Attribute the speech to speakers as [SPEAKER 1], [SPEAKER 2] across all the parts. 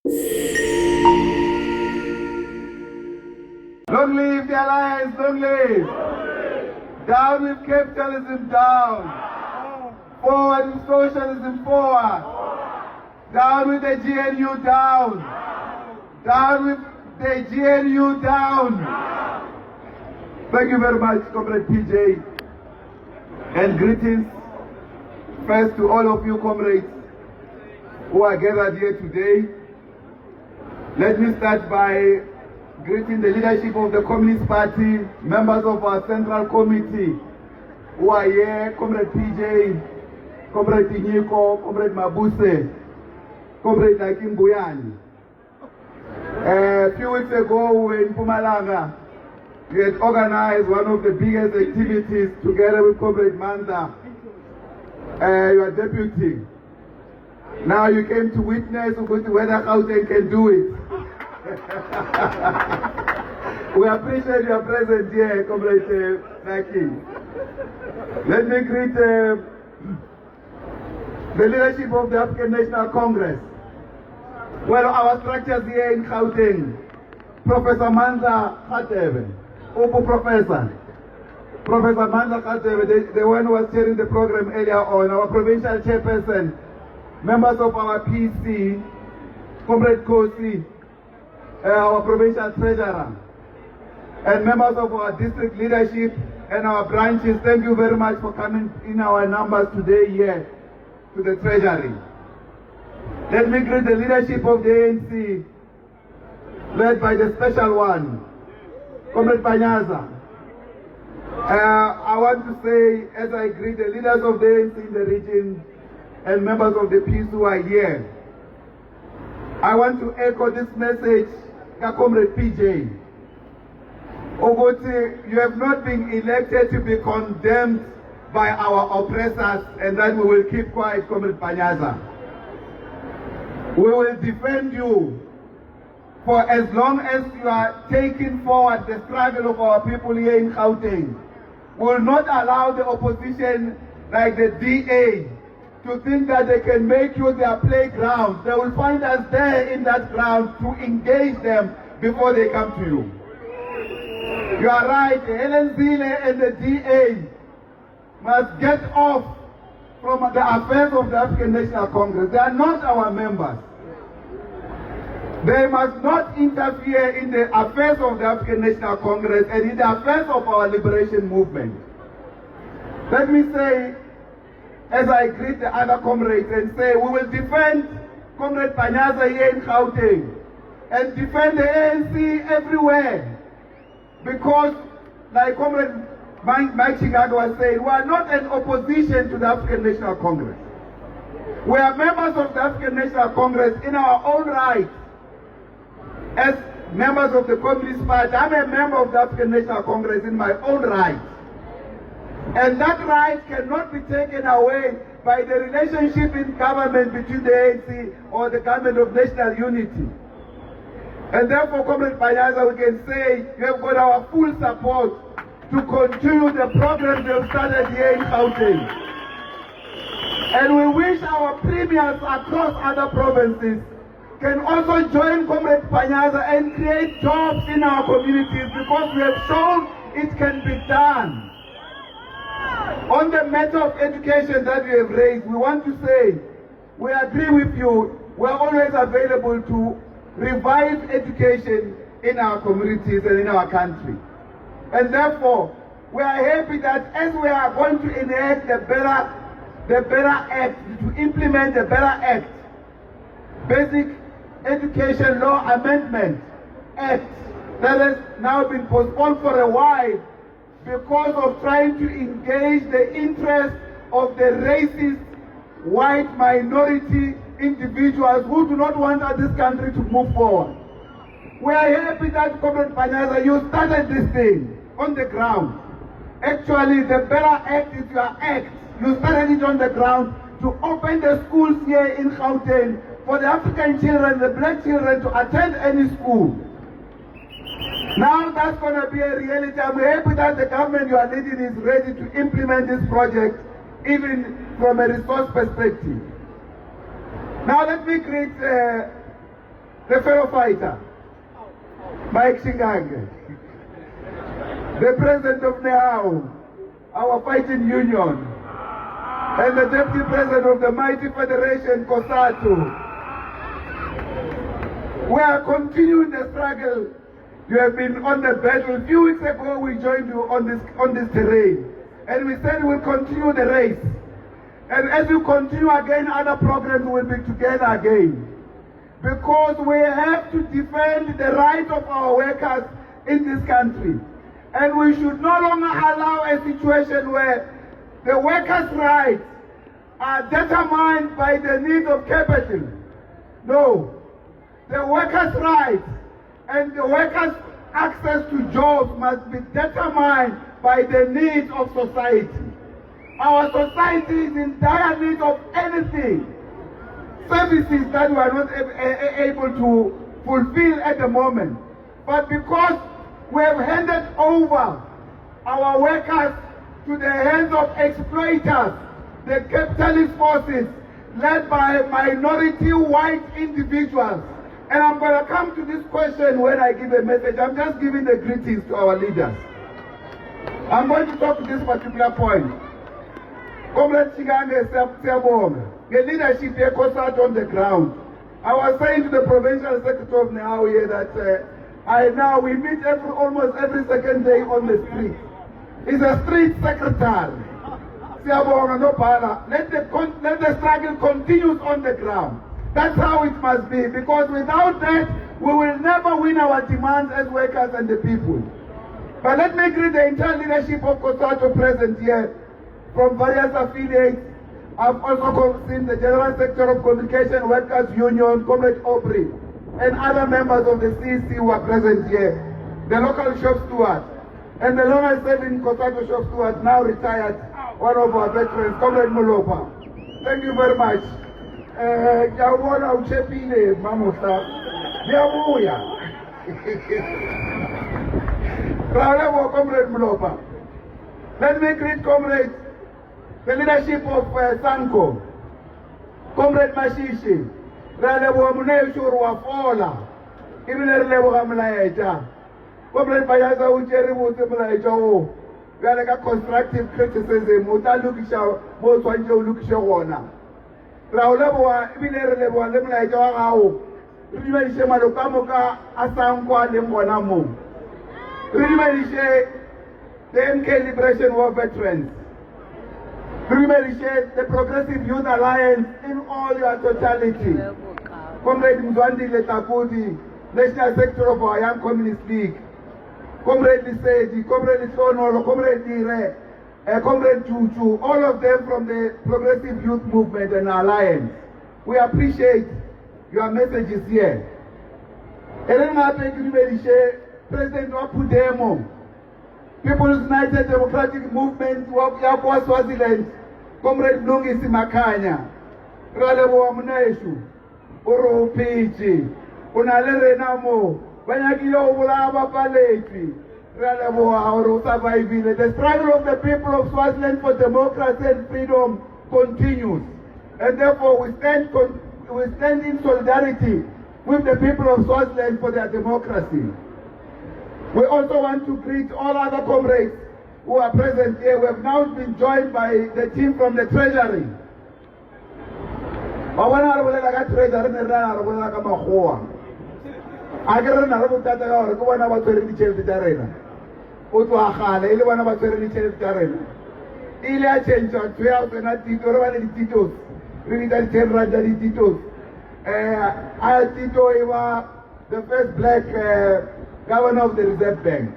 [SPEAKER 1] Long live the Alliance, long live! Down with capitalism, down! Forward with socialism, forward! Down with the GNU, down! Down with the GNU, down! Thank you very much, Comrade PJ, and greetings first to all of you comrades who are gathered here today. Let me start by greeting the leadership of the Communist Party, members of our Central Committee who are here, Comrade PJ, Comrade Tinyiko, Comrade Mabuse, Comrade Nakim Buyani. A few weeks ago in Mpumalanga, we had organized one of the biggest activities together with Comrade Manda, your deputy. Now you came to witness whether Gauteng can do it. We appreciate your presence here, Comrade Nakim. Let me greet the leadership of the African National Congress. Well, our structures here in Gauteng, Professor Mandla Khatebe, Upu Professor Mandla Khatebe, the one who was chairing the program earlier on, our provincial chairperson, members of our PC, Comrade Kosi, our provincial treasurer, and members of our district leadership and our branches, thank you very much for coming in our numbers today here to the treasury. Let me greet the leadership of the ANC, led by the special one, Comrade Panyaza. I want to say, as I greet the leaders of the ANC in the region and members of the peace who are here, I want to echo this message, Comrade PJ. Ogoti, you have not been elected to be condemned by our oppressors, and that we will keep quiet, Comrade Panyaza. We will defend you for as long as you are taking forward the struggle of our people here in Gauteng. We will not allow the opposition like the DA to think that they can make you their playground. They will find us there in that ground to engage them before they come to you. You are right, Helen Zille and the DA must get off from the affairs of the African National Congress. They are not our members. They must not interfere in the affairs of the African National Congress and in the affairs of our liberation movement. Let me say, as I greet the other comrades and say, we will defend Comrade Panyaza here in Gauteng and defend the ANC everywhere. Because, like Comrade Mike Chigago was saying, we are not an opposition to the African National Congress. We are members of the African National Congress in our own right. As members of the Communist Party, I'm a member of the African National Congress in my own right. And that right cannot be taken away by the relationship in government between the ANC or the government of national unity. And therefore, Comrade Panyaza, we can say you have got our full support to continue the programs we have started here in Gauteng. And we wish our premiers across other provinces can also join Comrade Panyaza and create jobs in our communities, because we have shown it can be done. On the matter of education that we have raised, we want to say we agree with you. We are always available to revive education in our communities and in our country. And therefore, we are happy that as we are going to enact the Better Act, to implement the Better Act, Basic Education Law Amendment Act, that has now been postponed for a while because of trying to engage the interests of the racist white minority individuals who do not want this country to move forward. We are happy that, Comrade Panyaza, you started this thing on the ground. Actually, the Better Act is your act. You started it on the ground to open the schools here in Gauteng for the African children, the black children, to attend any school. Now that's going to be a reality. I'm happy that the government you are leading is ready to implement this project, even from a resource perspective. Now let me greet the fellow fighter, Mike Shingange, the president of NEAU, our fighting union, and the deputy president of the mighty federation, COSATU. We are continuing the struggle. You have been on the battle. A few weeks ago, we joined you on this terrain. And we said we'll continue the race. And as we continue again, other programs will be together again. Because we have to defend the rights of our workers in this country. And we should no longer allow a situation where the workers' rights are determined by the needs of capital. No. The workers' rights and the workers' access to jobs must be determined by the needs of society. Our society is in dire need of anything. Services that we are not able to fulfill at the moment. But because we have handed over our workers to the hands of exploiters, the capitalist forces led by minority white individuals. And I'm going to come to this question when I give a message. I'm just giving the greetings to our leaders. I'm going to talk to this particular point. Comrade Chigange Siyabonga, the leadership here COSATU on the ground. I was saying to the provincial secretary of NEAU here that we meet almost every second day on the street. He's a street secretary. Siyabonga no bala. Let the struggle continues on the ground. That's how it must be, because without that, we will never win our demands as workers and the people. But let me greet the entire leadership of COSATU present here from various affiliates. I've also seen the General Secretary of Communication Workers Union, Comrade Aubrey, and other members of the CEC who are present here. The local shop steward, and the longest serving COSATU shop steward, now retired, one of our veterans, Comrade Mulopa. Thank you very much. Ngiyabona uchepile mamuhla. Ngiyabuya. Bravo, Comrade Mulopa. Let me greet comrades, the leadership of Sanko, Comrade Mashishi, Ralebo Muneshur Wafola, even Ralebo Hamlaeja, Comrade Bayaza Ucheri Mutemlaejo, we are like a constructive criticism, Muta Lukisha, Moswanjo Lukisha Wana. Raulebo, even Ralebo Lemlaejo, Rimelishe Malukamuka, Asankwa Lembonamu. Rimelishe, the MK Liberation War veterans. Primarily, the Progressive Youth Alliance in all your totality. Comrade Mzwandi Letapudi, National Secretary of our Young Communist League. Comrade Liseji, Comrade Lisonolo, Comrade Dire, Comrade Chuchu, all of them from the Progressive Youth Movement and Alliance. We appreciate your messages here. President Wapudemo, People's United Democratic Movement, Yapwa Swaziland, Comrade Lungisi Makanya, Ralebo Amuneshu, Uru Pichi, Unalere Namo, Banyagilo Ulaba Paleti, Ralebo Auru surviving. The struggle of the people of Swaziland for democracy and freedom continues. And therefore we stand in solidarity with the people of Swaziland for their democracy. We also want to greet all other comrades who are present here. We have now been joined by the team from the Treasury. The first black Governor of the Reserve Bank.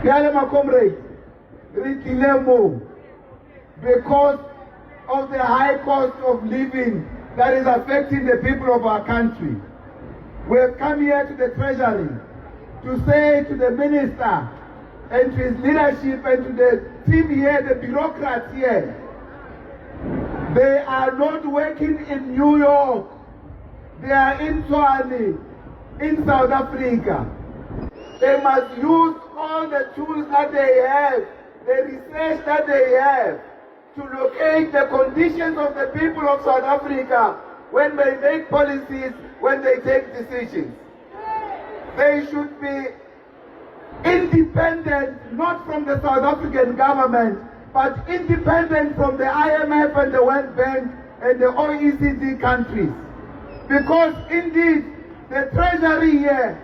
[SPEAKER 1] Yalema comrade, because of the high cost of living that is affecting the people of our country. We have come here to the Treasury to say to the Minister and to his leadership and to the team here, the bureaucrats here, they are not working in New York. They are in Tshwane, in South Africa. They must use all the tools that they have, the research that they have, to locate the conditions of the people of South Africa when they make policies, when they take decisions, they should be independent, not from the South African government, but independent from the IMF and the World Bank and the OECD countries. Because indeed, the Treasury here,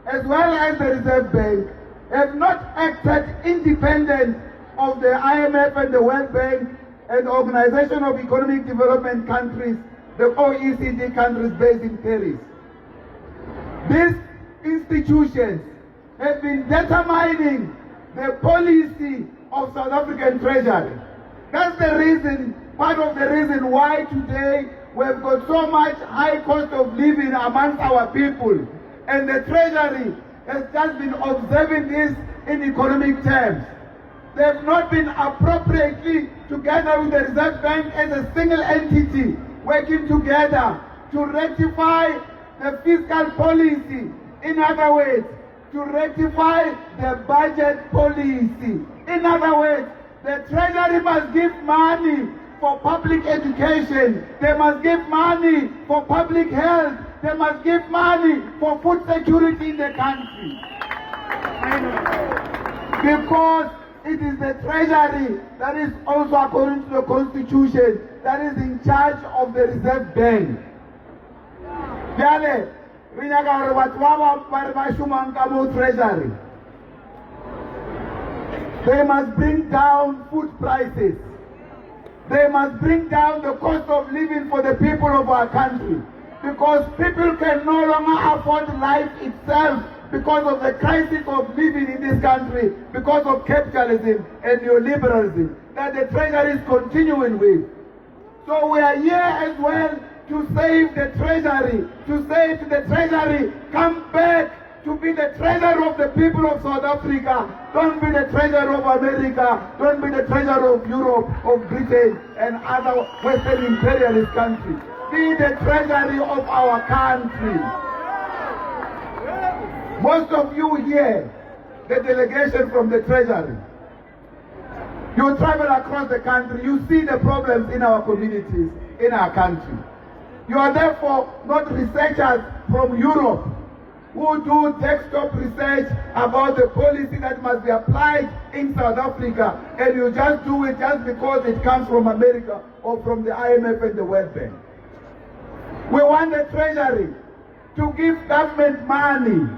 [SPEAKER 1] as well as the Reserve Bank, have not acted independent of the IMF and the World Bank and the Organization of Economic Development countries, the OECD countries based in Paris. These institutions have been determining the policy of South African Treasury. That's the reason, part of the reason why today we've got so much high cost of living amongst our people. And the Treasury has just been observing this in economic terms. They have not been appropriately together with the Reserve Bank as a single entity, working together to rectify the fiscal policy. In other words, to rectify the budget policy. In other words, the Treasury must give money for public education. They must give money for public health. They must give money for food security in the country. Because it is the Treasury that is also, according to the Constitution, that is in charge of the Reserve Bank. Treasury. They must bring down food prices. They must bring down the cost of living for the people of our country. Because people can no longer afford life itself because of the crisis of living in this country, because of capitalism and neoliberalism that the Treasury is continuing with. So we are here as well to save the Treasury, to say to the Treasury, come back to be the treasurer of the people of South Africa. Don't be the treasurer of America. Don't be the treasurer of Europe, of Britain and other Western imperialist countries. Be the treasury of our country. Most of you here, the delegation from the Treasury, you travel across the country, you see the problems in our communities, in our country. You are therefore not researchers from Europe who do desktop research about the policy that must be applied in South Africa, and you just do it just because it comes from America or from the IMF and the World Bank. We want the Treasury to give government money,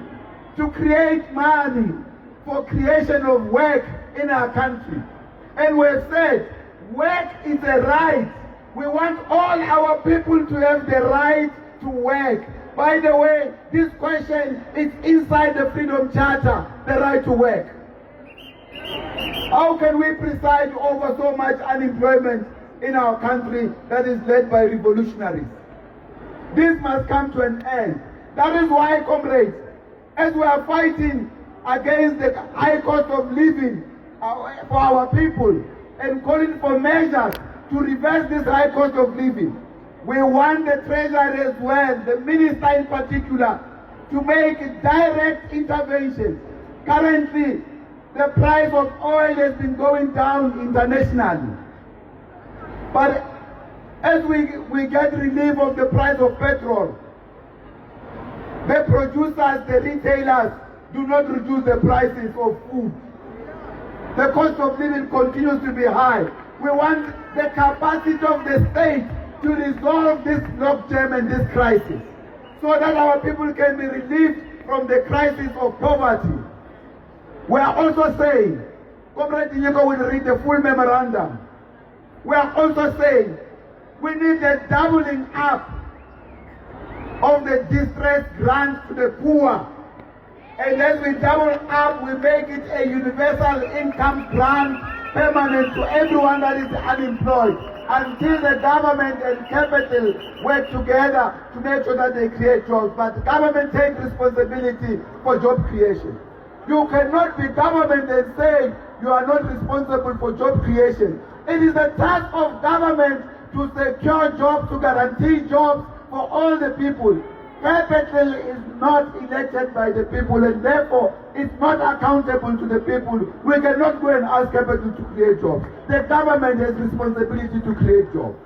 [SPEAKER 1] to create money for creation of work in our country. And we have said, work is a right. We want all our people to have the right to work. By the way, this question is inside the Freedom Charter, the right to work. How can we preside over so much unemployment in our country that is led by revolutionaries? This must come to an end. That is why, comrades, as we are fighting against the high cost of living for our people and calling for measures to reverse this high cost of living, we want the Treasury as well, the Minister in particular, to make direct interventions. Currently, the price of oil has been going down internationally. But as we get relief of the price of petrol, the producers, the retailers, do not reduce the prices of food. The cost of living continues to be high. We want the capacity of the state to resolve this logjam and this crisis, so that our people can be relieved from the crisis of poverty. We are also saying, Comrade Nyeko will read the full memorandum. We are also saying we need a doubling up of the distress grants to the poor. And as we double up, we make it a universal income grant permanent to everyone that is unemployed, until the government and capital work together to make sure that they create jobs. But the government takes responsibility for job creation. You cannot be government and say you are not responsible for job creation. It is the task of government to secure jobs, to guarantee jobs for all the people. Capital is not elected by the people, and therefore it's not accountable to the people. We cannot go and ask capital to create jobs. The government has responsibility to create jobs.